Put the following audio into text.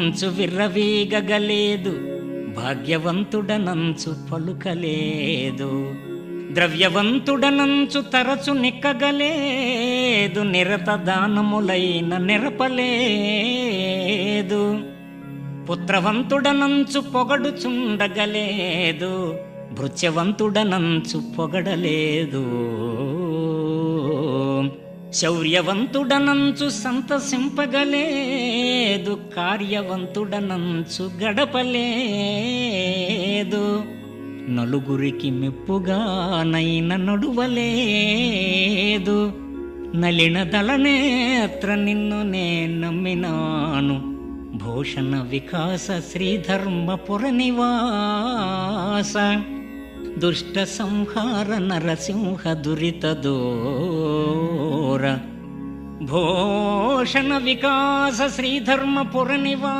నంచు విర్రవీగగలేదు, భాగ్యవంతుడనంచు పలుకలేదు. ద్రవ్యవంతుడనంచు తరచు నిక్కగలేదు, నిరత దానములైన నెరపలేదు. పుత్రవంతుడనంచు పొగడుచుండగలేదు, భృత్యవంతుడనంచు పొగడలేదు. శౌర్యవంతుడనంచు సంతసింపగలేదు, కార్యవంతుడనంచు గడపలేదు. నలుగురికి మెప్పుగానైన నడువలేదు, నలిన దళనేత్ర నిన్ను నే నమ్మినాను. భూషణ వికాస శ్రీధర్మపుర నివాస, దుష్ట సంహార నరసింహ దురిత దూర. భూషణ వికాస శ్రీధర్మపుర నివాస